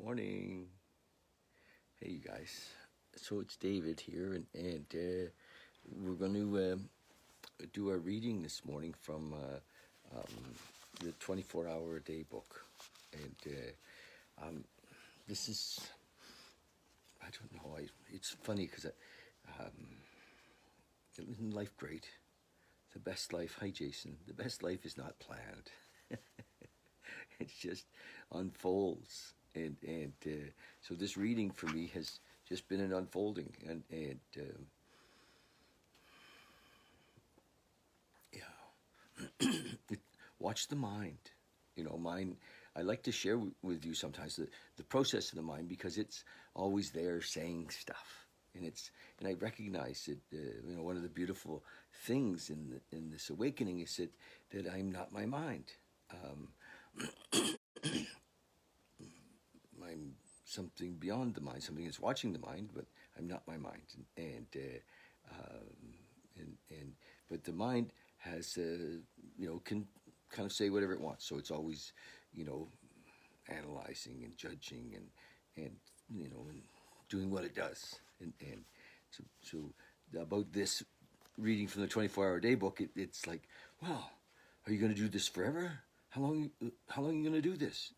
Morning. Hey, you guys. So it's David here, and we're going to do our reading this morning from the 24-hour a day book. And this is, I don't know, it's funny because isn't life great? The best life, hi Jason, the best life is not planned. It just unfolds. And so this reading for me has just been an unfolding, and yeah, watch the mind. Mind. I like to share with you sometimes the process of the mind, because it's always there saying stuff, and I recognize that one of the beautiful things in this awakening is that I'm not my mind. I'm something beyond the mind, something that's watching the mind, but I'm not my mind. And but the mind has can kind of say whatever it wants. So it's always analyzing and judging and and doing what it does. And so about this reading from the 24-hour day book, it's like, well, are you going to do this forever? How long are you going to do this?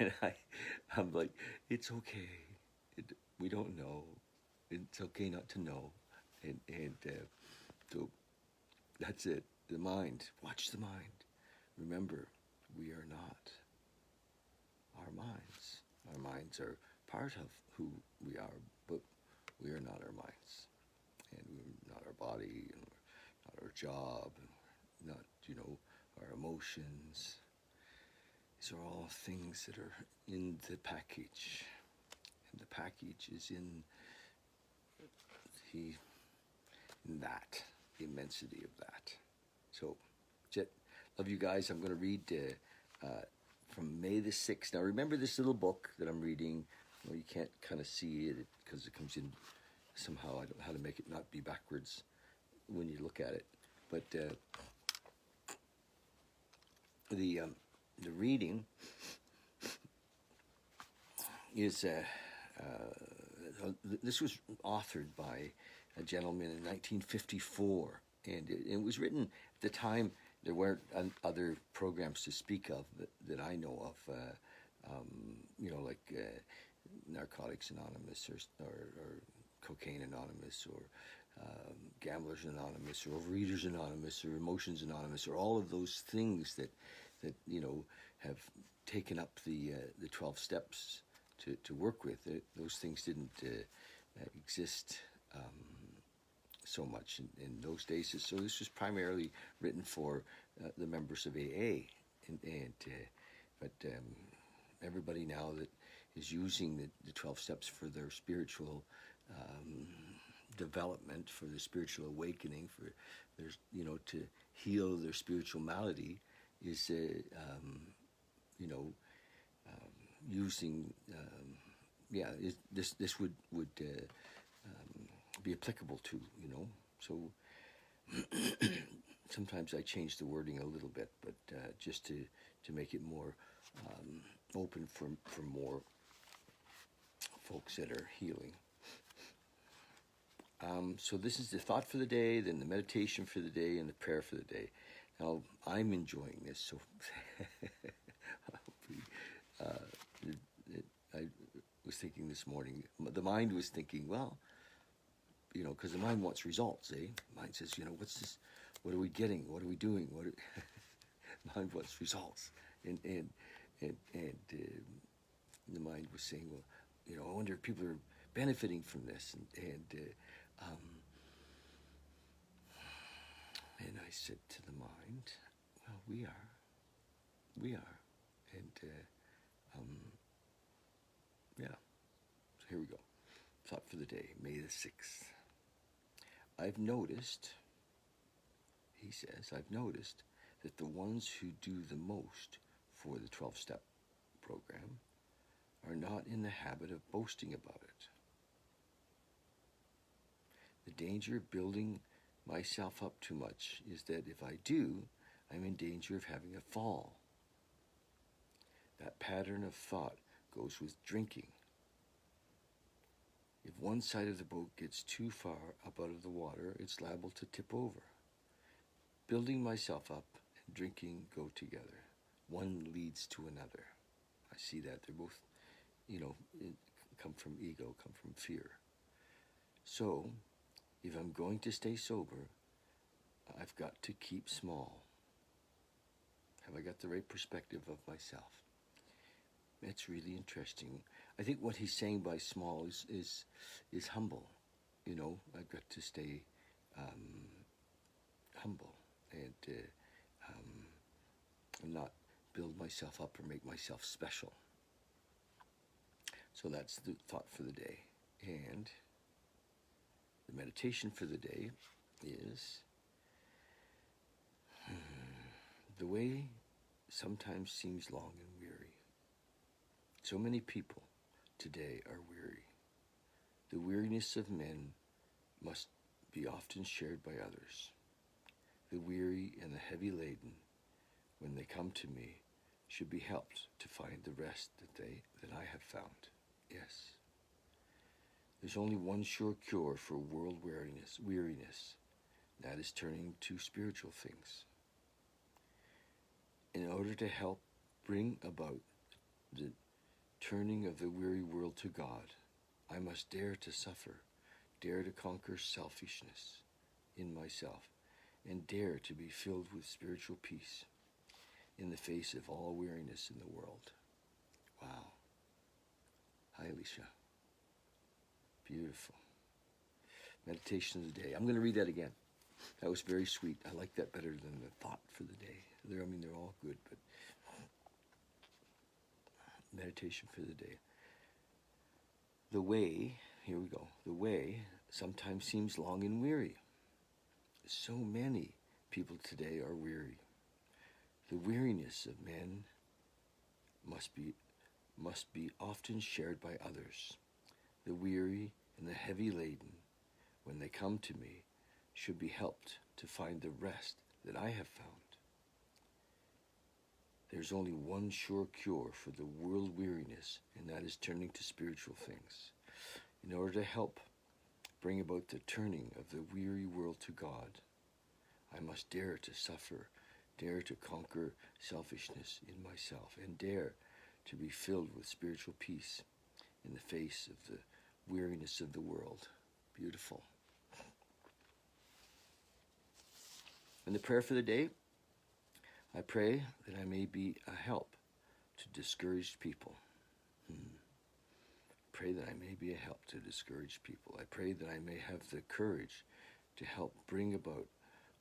And I'm like, it's okay. We don't know. It's okay not to know. And so that's it. The mind. Watch the mind. Remember, we are not our minds. Our minds are part of who we are, but we are not our minds. And we're not our body, and we're not our job, and not, our emotions. These are all things that are in the package. And the package is in the immensity of that. So, love you guys. I'm going to read from May the 6th. Now, remember this little book that I'm reading. Well, you can't kind of see it because it comes in somehow. I don't know how to make it not be backwards when you look at it. But the reading is this was authored by a gentleman in 1954, and it was written at the time. There weren't other programs to speak of that I know of, like Narcotics Anonymous or Cocaine Anonymous or Gamblers Anonymous or Overeaters Anonymous or Emotions Anonymous, or all of those things that have taken up the 12 steps to work with. Those things didn't exist so much in those days. So this was primarily written for the members of AA, but everybody now that is using the 12 steps for their spiritual development, for their spiritual awakening, for their to heal their spiritual malady, is using this would be applicable to, so sometimes I change the wording a little bit, but just to make it more open for more folks that are healing. So this is the thought for the day, then the meditation for the day, and the prayer for the day. Now, I'm enjoying this, so I was thinking this morning, the mind was thinking, well, because the mind wants results, eh? The mind says, what's this? What are we getting? What are we doing? Mind wants results, and the mind was saying, well, I wonder if people are benefiting from this, and I said to the mind, well, we are, and yeah. So here we go. Thought for the day, May the 6th. I've noticed, he says, that the ones who do the most for the 12-step program are not in the habit of boasting about it. The danger of building myself up too much is that if I do, I'm in danger of having a fall. That pattern of thought goes with drinking. If one side of the boat gets too far up out of the water, it's liable to tip over. Building myself up and drinking go together. One leads to another. I see that. They're both, come from ego, come from fear. So, if I'm going to stay sober, I've got to keep small. Have I got the right perspective of myself? It's really interesting. I think what he's saying by small is humble. I've got to stay humble and not build myself up or make myself special. So that's the thought for the day. And the meditation for the day is the way sometimes seems long and weary. So many people today are weary. The weariness of men must be often shared by others. The weary and the heavy laden, when they come to me, should be helped to find the rest that I have found. Yes. There's only one sure cure for world weariness. That is turning to spiritual things. In order to help bring about the turning of the weary world to God, I must dare to suffer, dare to conquer selfishness in myself, and dare to be filled with spiritual peace in the face of all weariness in the world. Wow. Hi, Alicia. Beautiful. Meditation of the day. I'm going to read that again. That was very sweet. I like that better than the thought for the day. They're all good, but meditation for the day. The way, here we go. The way sometimes seems long and weary. So many people today are weary. The weariness of men must be often shared by others. The weary and the heavy laden, when they come to me, should be helped to find the rest that I have found. There's only one sure cure for the world weariness, and that is turning to spiritual things. In order to help bring about the turning of the weary world to God, I must dare to suffer, dare to conquer selfishness in myself, and dare to be filled with spiritual peace in the face of the weariness of the world. Beautiful. And the prayer for the day, I pray that I may be a help to discouraged people. Pray that I may be a help to discouraged people. I pray that I may have the courage to help bring about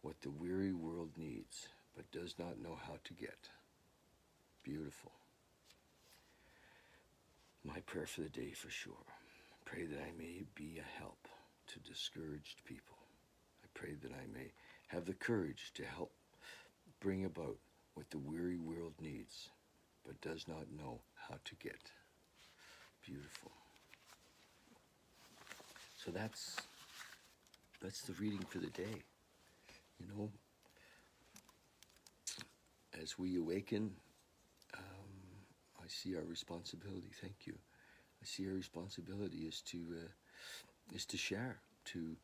what the weary world needs, but does not know how to get. Beautiful. My prayer for the day for sure. Pray that I may be a help to discouraged people. I pray that I may have the courage to help bring about what the weary world needs, but does not know how to get. Beautiful. So that's the reading for the day. As we awaken, I see our responsibility. Thank you. I see our responsibility is to share, to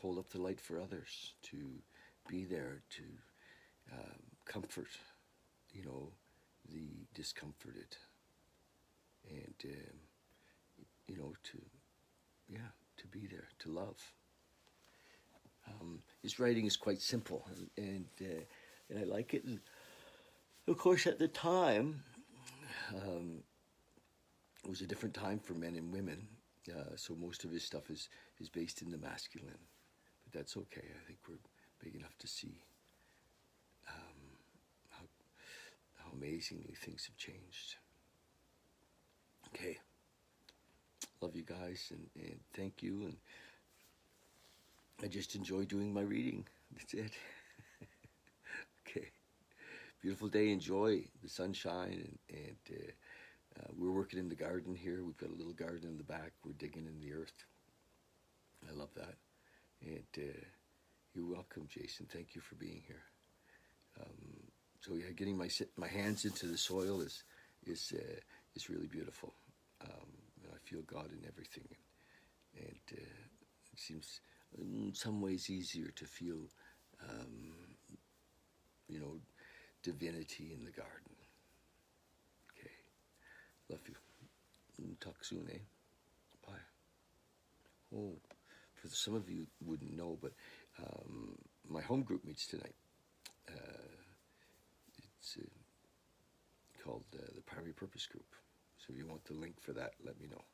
hold up the light for others, to be there, to comfort, the discomforted, and to be there, to love. His writing is quite simple, and I like it. And of course, at the time, it was a different time for men and women, so most of his stuff is based in the masculine, but that's okay. I think we're big enough to see how amazingly things have changed. Okay, love you guys, and thank you, and I just enjoy doing my reading. That's it. Okay, beautiful day. Enjoy the sunshine, and we're working in the garden here. We've got a little garden in the back. We're digging in the earth. I love that. And you're welcome, Jason. Thank you for being here. So yeah, getting my hands into the soil is is really beautiful. And I feel God in everything, and it seems in some ways easier to feel, you know, divinity in the garden. Okay, love you. Talk soon, eh? Bye. Oh, for some of you wouldn't know, but my home group meets tonight. It's called the Primary Purpose Group. So if you want the link for that, let me know.